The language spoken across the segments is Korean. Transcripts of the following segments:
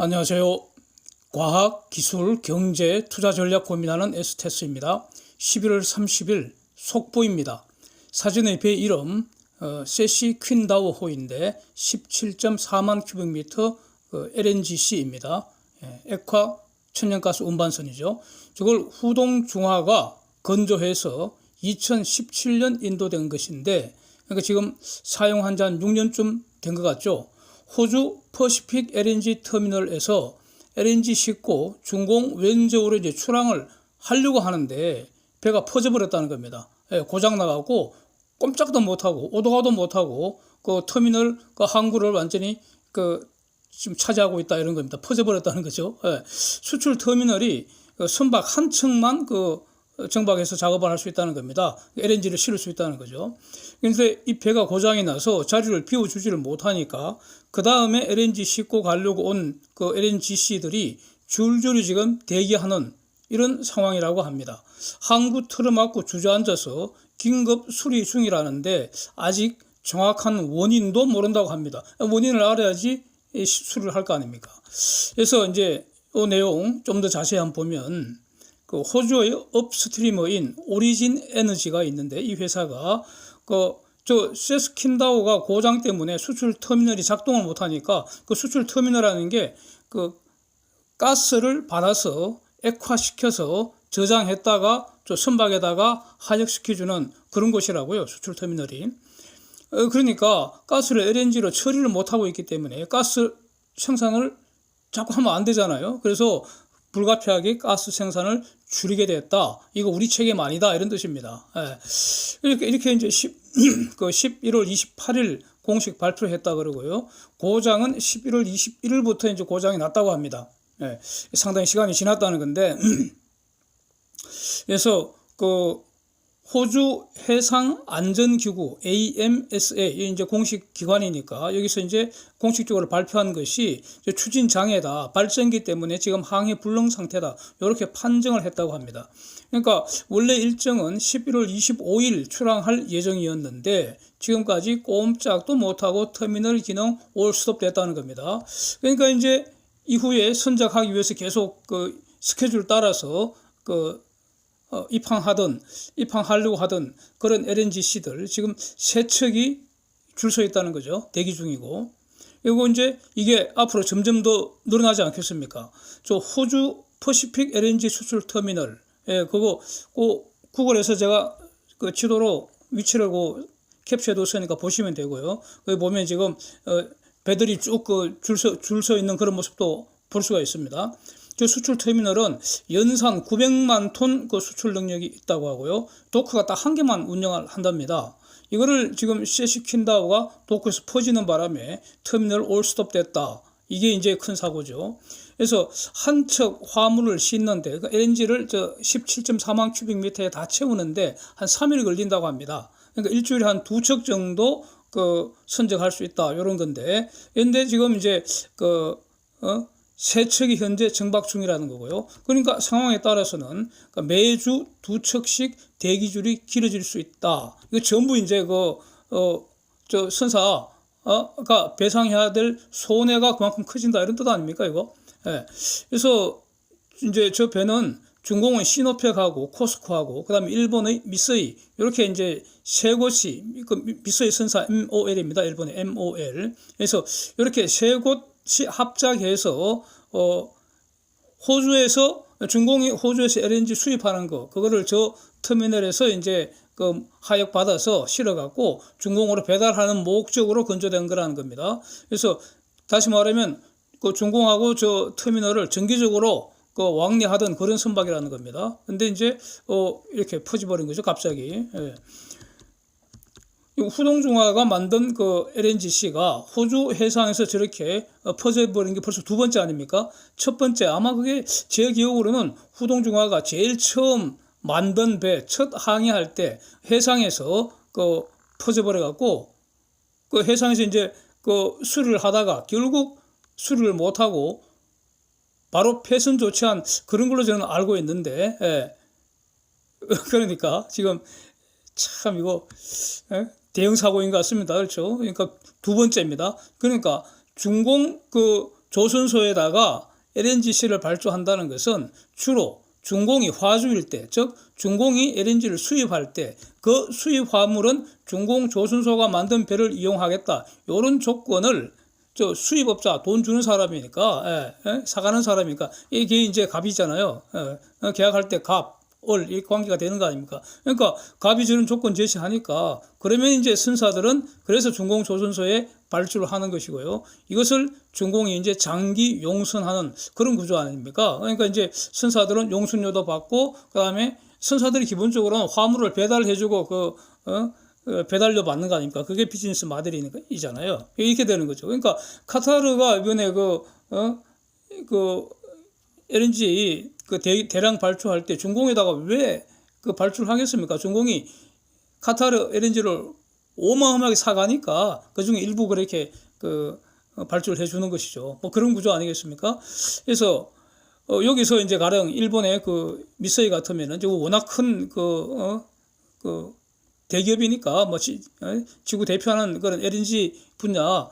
안녕하세요. 과학, 기술, 경제, 투자 전략 고민하는 에스테스입니다. 11월 30일 속보입니다. 사진의 배 이름 세시 퀸다우호인데 17.4만 큐빅미터 LNGC입니다. 액화 천연가스 운반선이죠. 저걸 후동중화가 건조해서 2017년 인도된 것인데, 그러니까 지금 사용한 지 한 6년쯤 된 것 같죠. 호주 퍼시픽 LNG 터미널에서 LNG 싣고 중공 왼쪽으로 이제 출항을 하려고 하는데 배가 퍼져버렸다는 겁니다. 고장 나가고 꼼짝도 못하고 오도가도 못하고 그 터미널 그 항구를 완전히 지금 차지하고 있다 이런 겁니다. 퍼져버렸다는 거죠. 수출 터미널이 선박 한 층만 정박해서 작업을 할 수 있다는 겁니다. LNG를 실을 수 있다는 거죠. 그런데 이 배가 고장이 나서 자리를 비워주지를 못하니까 그 다음에 LNG 싣고 가려고 온 그 LNGC들이 줄줄이 지금 대기하는 이런 상황이라고 합니다. 항구 틀어막고 주저앉아서 긴급 수리 중이라는데 아직 정확한 원인도 모른다고 합니다. 원인을 알아야지 수리를 할 거 아닙니까? 그래서 이제 이 내용 좀 더 자세히 한번 보면 호주의 업스트리머인 오리진 에너지가 있는데 이 회사가 세스킨다우가 고장 때문에 수출 터미널이 작동을 못하니까 그 수출 터미널이라는 게 가스를 받아서 액화시켜서 저장했다가 선박에다가 하역시켜주는 그런 곳이라고요. 수출 터미널이. 그러니까 가스를 LNG로 처리를 못하고 있기 때문에 가스 생산을 자꾸 하면 안 되잖아요. 그래서 불가피하게 가스 생산을 줄이게 됐다. 이거 우리 책임 아니다. 이런 뜻입니다. 이렇게 이제 11월 28일 공식 발표를 했다 그러고요. 고장은 11월 21일부터 이제 고장이 났다고 합니다. 상당히 시간이 지났다는 건데, 그래서 호주 해상안전기구 AMSA 이제 공식 기관이니까 여기서 이제 공식적으로 발표한 것이 추진 장애다, 발전기 때문에 지금 항해 불능 상태다, 이렇게 판정을 했다고 합니다. 그러니까 원래 일정은 11월 25일 출항할 예정이었는데 지금까지 꼼짝도 못하고 터미널 기능 올 스톱됐다는 겁니다. 그러니까 이제 이후에 선적하기 위해서 계속 스케줄 따라서 입항하려고 하던 그런 LNGC들 지금 세 척이 줄 서 있다는 거죠. 대기 중이고. 그리고 이제 이게 앞으로 점점 더 늘어나지 않겠습니까? 저 호주 퍼시픽 LNG 수출 터미널, 그거 구글에서 제가 지도로 위치를 캡처해 뒀으니까 보시면 되고요. 거기 보면 지금 배들이 쭉 줄 서 있는 그런 모습도 볼 수가 있습니다. 저 수출 터미널은 연산 900만 톤 수출 능력이 있다고 하고요. 도크가 딱 한 개만 운영을 한답니다. 이거를 지금 세시킨다우가 도크에서 퍼지는 바람에 터미널 올스톱 됐다. 이게 이제 큰 사고죠. 그래서 한 척 화물을 싣는데 LNG를 17.4만 큐빅미터에 다 채우는데 한 3일 걸린다고 합니다. 그러니까 일주일에 한 2척 정도 선적할 수 있다. 이런 건데. 그런데 지금 이제 세 척이 현재 정박 중이라는 거고요. 그러니까 상황에 따라서는 매주 2척씩 대기줄이 길어질 수 있다. 이거 전부 이제 선사가 배상해야 될 손해가 그만큼 커진다. 이런 뜻 아닙니까, 이거? 그래서 이제 저 배는 중공은 시노펙하고 코스코하고 그다음에 일본의 미쓰이 이렇게 이제 세 곳이 미쓰이 선사 MOL입니다. 일본의 MOL. 그래서 이렇게 세 곳이 합작해서 중공이 호주에서 LNG 수입하는 그거를 저 터미널에서 이제 하역 받아서 실어갖고 중공으로 배달하는 목적으로 건조된 거라는 겁니다. 그래서 다시 말하면 중공하고 저 터미널을 정기적으로 왕래하던 그런 선박이라는 겁니다. 근데 이제 이렇게 퍼져버린 거죠, 갑자기. 후동중화가 만든 LNGC가 호주 해상에서 저렇게 퍼져버린 게 벌써 두 번째 아닙니까? 첫 번째, 아마 그게 제 기억으로는 후동중화가 제일 처음 만든 배, 첫 항해할 때 해상에서 퍼져버려갖고 해상에서 이제 수리를 하다가 결국 수리를 못하고 바로 폐선 조치한 그런 걸로 저는 알고 있는데, 그러니까 지금 참 이거 대형 사고인 것 같습니다. 그렇죠? 그러니까 두 번째입니다. 그러니까 중공 조선소에다가 LNGC를 발주한다는 것은 주로 중공이 화주일 때, 즉 중공이 LNG를 수입할 때 그 수입 화물은 중공 조선소가 만든 배를 이용하겠다. 이런 조건을 저 수입업자 돈 주는 사람이니까 사가는 사람이니까 이게 이제 갑이잖아요. 계약할 때 갑, 을 이 관계가 되는 거 아닙니까? 그러니까 갑이 주는 조건 제시하니까 그러면 이제 선사들은 그래서 중공 조선소에 발주를 하는 것이고요. 이것을 중공이 이제 장기 용선하는 그런 구조 아닙니까? 그러니까 이제 선사들은 용선료도 받고 그다음에 선사들이 기본적으로는 화물을 배달해주고 배달료 받는 거 아닙니까? 그게 비즈니스 모델이니까 이잖아요. 이렇게 되는 거죠. 그러니까 카타르가 이번에 LNG 대량 발주할 때 중공에다가 왜 그 발주를 하겠습니까? 중공이 카타르 LNG를 어마어마하게 사가니까 그중에 일부 그렇게 발주를 해주는 것이죠. 뭐 그런 구조 아니겠습니까? 그래서 여기서 이제 가령 일본의 미쓰이 같으면은 워낙 큰 대기업이니까 뭐 지구 대표하는 그런 LNG 분야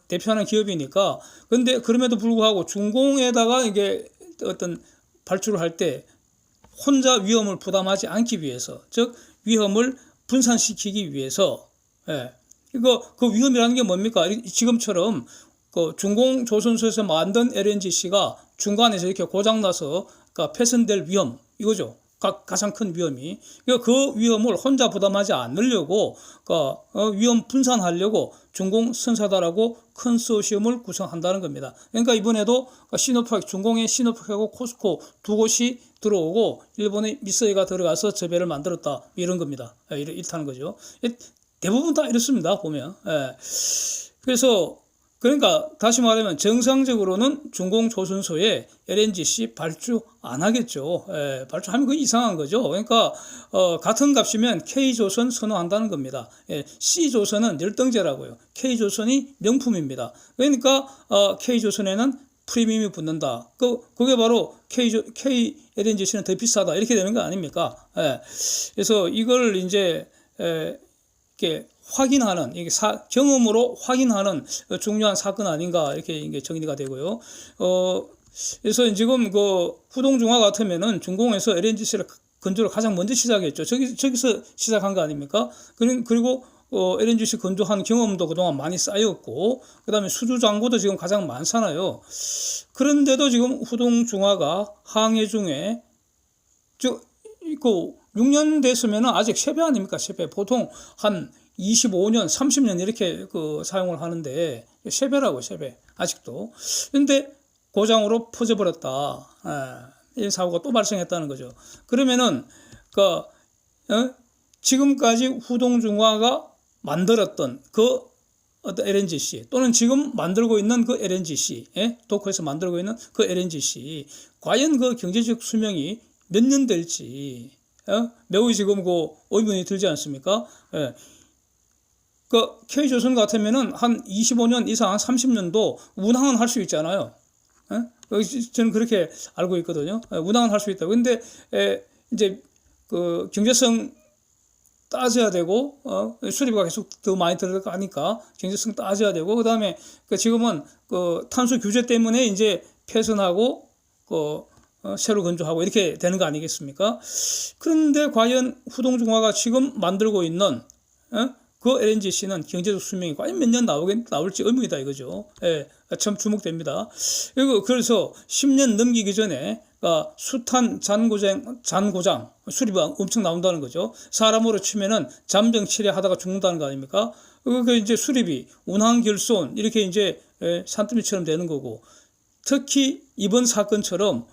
대표하는 기업이니까 근데 그럼에도 불구하고 중공에다가 이게 어떤 발주를 할 때 혼자 위험을 부담하지 않기 위해서, 즉 위험을 분산시키기 위해서, 그 위험이라는 게 뭡니까? 지금처럼 중공 조선소에서 만든 LNGC가 중간에서 이렇게 고장나서 폐선될 위험, 이거죠. 가장 큰 위험이. 그 위험을 혼자 부담하지 않으려고, 위험 분산하려고 중공 선사단하고 컨소시엄을 구성한다는 겁니다. 그러니까 이번에도 중공의 시노프하고 코스코 두 곳이 들어오고 일본의 미쓰이가 들어가서 저 배를 만들었다. 이런 겁니다. 이렇다는 거죠. 대부분 다 이렇습니다. 보면. 그래서 그러니까 다시 말하면 정상적으로는 중공 조선소에 LNGC 발주 안 하겠죠. 발주하면 그게 이상한 거죠. 그러니까 같은 값이면 K조선 선호한다는 겁니다. C조선은 열등제라고요. K조선이 명품입니다. 그러니까 K조선에는 프리미엄이 붙는다. 그게 바로 K LNGC는 더 비싸다. 이렇게 되는 거 아닙니까? 그래서 이걸 이제 이렇게 확인하는, 이게 경험으로 확인하는 중요한 사건 아닌가, 이렇게 정리가 되고요. 그래서 지금 후동중화 같으면은 중공에서 LNGC를 건조를 가장 먼저 시작했죠. 저기서 시작한 거 아닙니까? 그리고 LNGC 건조한 경험도 그동안 많이 쌓였고, 그 다음에 수주장고도 지금 가장 많잖아요. 그런데도 지금 후동중화가 항해 중에, 6년 됐으면은 아직 세배 아닙니까? 세배. 보통 한 25년, 30년 이렇게 사용을 하는데, 세배라고, 세배. 아직도. 근데 고장으로 퍼져버렸다. 이런 사고가 또 발생했다는 거죠. 그러면은, 지금까지 후동중화가 만들었던 어떤 LNGC, 또는 지금 만들고 있는 LNGC, 도쿄에서 만들고 있는 LNGC, 과연 경제적 수명이 몇 년 될지, 매우 지금 의문이 들지 않습니까? K조선 같으면은 한 25년 이상, 한 30년도 운항은 할 수 있잖아요. 저는 그렇게 알고 있거든요. 운항은 할 수 있다. 근데, 이제, 경제성 따져야 되고, 수리비가 계속 더 많이 들어가니까 경제성 따져야 되고, 그 다음에, 지금은 탄소 규제 때문에 이제 폐선하고, 새로 건조하고 이렇게 되는 거 아니겠습니까? 그런데 과연 후동중화가 지금 만들고 있는, LNGC는 경제적 수명이 과연 몇 년 나올지 의문이다 이거죠. 참 주목됩니다. 그래서 10년 넘기기 전에 수탄 잔고장 수리비가 엄청 나온다는 거죠. 사람으로 치면은 잔병 치료하다가 죽는다는 거 아닙니까? 이제 수리비, 운항 결손 이렇게 이제 산더미처럼 되는 거고, 특히 이번 사건처럼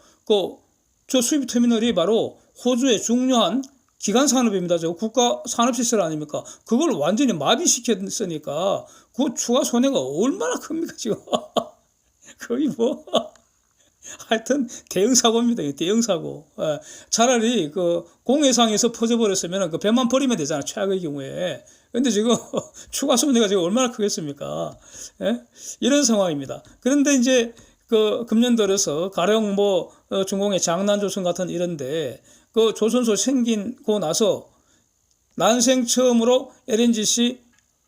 저 수입 터미널이 바로 호주의 중요한 기간 산업입니다. 저 국가 산업시설 아닙니까? 그걸 완전히 마비시켰으니까 그 추가 손해가 얼마나 큽니까, 지금? 거의 하여튼 대형 사고입니다. 대형 사고. 차라리 공해상에서 퍼져버렸으면 배만 버리면 되잖아, 최악의 경우에. 근데 지금 추가 손해가 지금 얼마나 크겠습니까? 이런 상황입니다. 그런데 이제 금년 들어서 가령 중공의 장난조선 같은 이런데 조선소 생기고 나서 난생 처음으로 LNGC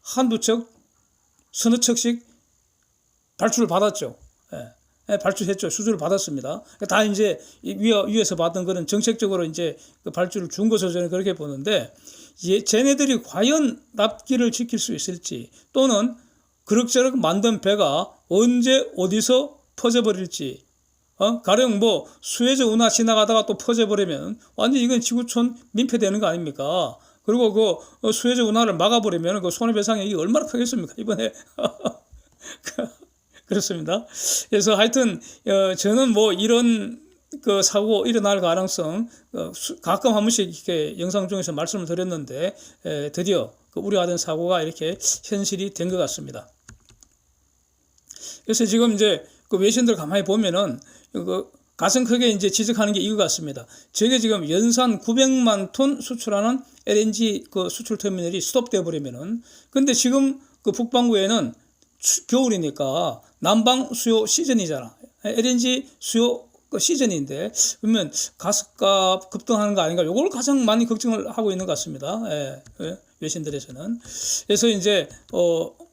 한두 척, 서너 척씩 발주를 받았죠. 발주했죠. 수주를 받았습니다. 다 이제 위에서 받은 거는 정책적으로 이제 그 발주를 준 것으로 저는 그렇게 보는데, 쟤네들이 과연 납기를 지킬 수 있을지, 또는 그럭저럭 만든 배가 언제 어디서 퍼져버릴지, 가령 뭐 수에즈 운하 지나가다가 또 퍼져버리면 완전 이건 지구촌 민폐되는 거 아닙니까? 그리고 그 수에즈 운하를 막아버리면 그 손해배상액이 얼마나 크겠습니까? 이번에 그렇습니다. 그래서 하여튼 저는 뭐 이런 그 사고 일어날 가능성 가끔 한 번씩 이렇게 영상 중에서 말씀을 드렸는데 드디어 그 우려하던 사고가 이렇게 현실이 된 것 같습니다. 그래서 지금 이제 그 외신들 가만히 보면은 그 가슴 크게 이제 지적하는 게 이거 같습니다. 저게 지금 연산 900만 톤 수출하는 LNG 그 수출 터미널이 스톱되어 버리면은, 근데 지금 그 북반구에는 겨울이니까 난방 수요 시즌이잖아. LNG 수요 시즌인데, 그러면 가스값 급등하는 거 아닌가? 요걸 가장 많이 걱정을 하고 있는 것 같습니다. 외신들에서는. 그래서 이제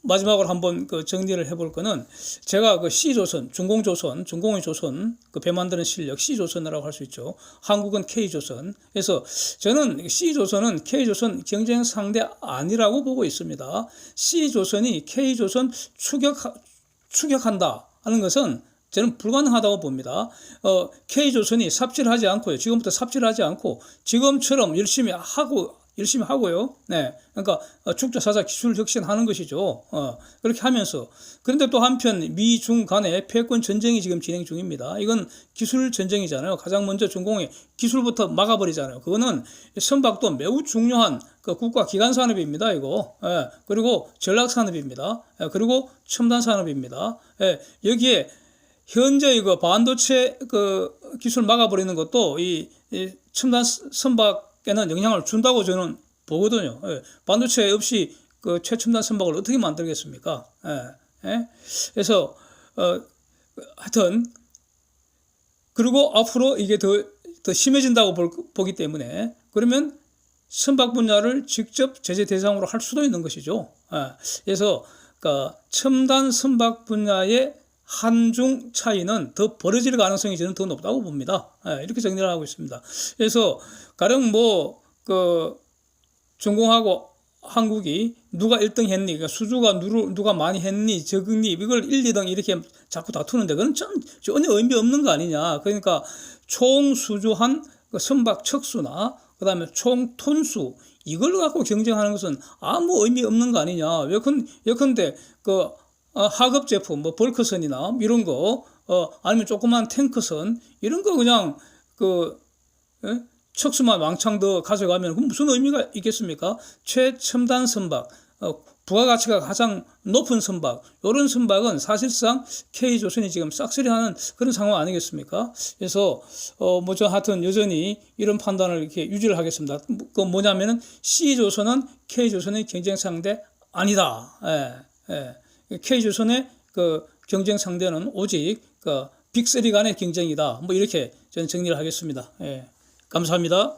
마지막으로 한번 그 정리를 해볼 거는, 제가 그 C조선, 중공의 조선 그 배 만드는 실력 C조선이라고 할 수 있죠. 한국은 K조선. 그래서 저는 C조선은 K조선 경쟁 상대 아니라고 보고 있습니다. C조선이 K조선 추격한다 하는 것은 저는 불가능하다고 봅니다. K조선이 삽질하지 않고요. 지금부터 삽질하지 않고 지금처럼 열심히 하고요. 네. 그러니까 축조사자 기술 혁신하는 것이죠. 그렇게 하면서. 그런데 또 한편 미중 간의 패권 전쟁이 지금 진행 중입니다. 이건 기술 전쟁이잖아요. 가장 먼저 중공의 기술부터 막아버리잖아요. 그거는 선박도 매우 중요한 그 국가 기간 산업입니다. 이거. 그리고 전략 산업입니다. 그리고 첨단 산업입니다. 여기에 현재 이거 반도체 그 기술 막아버리는 것도 이 첨단 선박에는 영향을 준다고 저는 보거든요. 반도체 없이 그 최첨단 선박을 어떻게 만들겠습니까? 그래서 하여튼 그리고 앞으로 이게 더 심해진다고 보기 때문에, 그러면 선박 분야를 직접 제재 대상으로 할 수도 있는 것이죠. 그래서 그러니까 첨단 선박 분야의 한중 차이는 더 벌어질 가능성이 저는 더 높다고 봅니다. 이렇게 정리를 하고 있습니다. 그래서 가령 뭐 그 중공하고 한국이 누가 1등 했니, 그러니까 수주가 누가 많이 했니, 적은니, 이걸 1, 2등 이렇게 자꾸 다투는데 그건 전혀 의미 없는 거 아니냐. 그러니까 총 수주한 그 선박 척수나 그다음에 총 톤수, 이걸 갖고 경쟁하는 것은 아무 의미 없는 거 아니냐. 예컨대 그 하급 제품, 뭐 벌크선이나 이런 거, 아니면 조그만 탱크선 이런 거 그냥 척수만 왕창 더 가져가면 그럼 무슨 의미가 있겠습니까? 최첨단 선박, 부가가치가 가장 높은 선박, 이런 선박은 사실상 K조선이 지금 싹쓸이하는 그런 상황 아니겠습니까? 그래서 뭐 저 하여튼 여전히 이런 판단을 이렇게 유지를 하겠습니다. 그 뭐냐면은 C조선은 K조선의 경쟁 상대 아니다. K조선의 그 경쟁 상대는 오직 그 빅3 간의 경쟁이다. 뭐 이렇게 저는 정리를 하겠습니다. 감사합니다.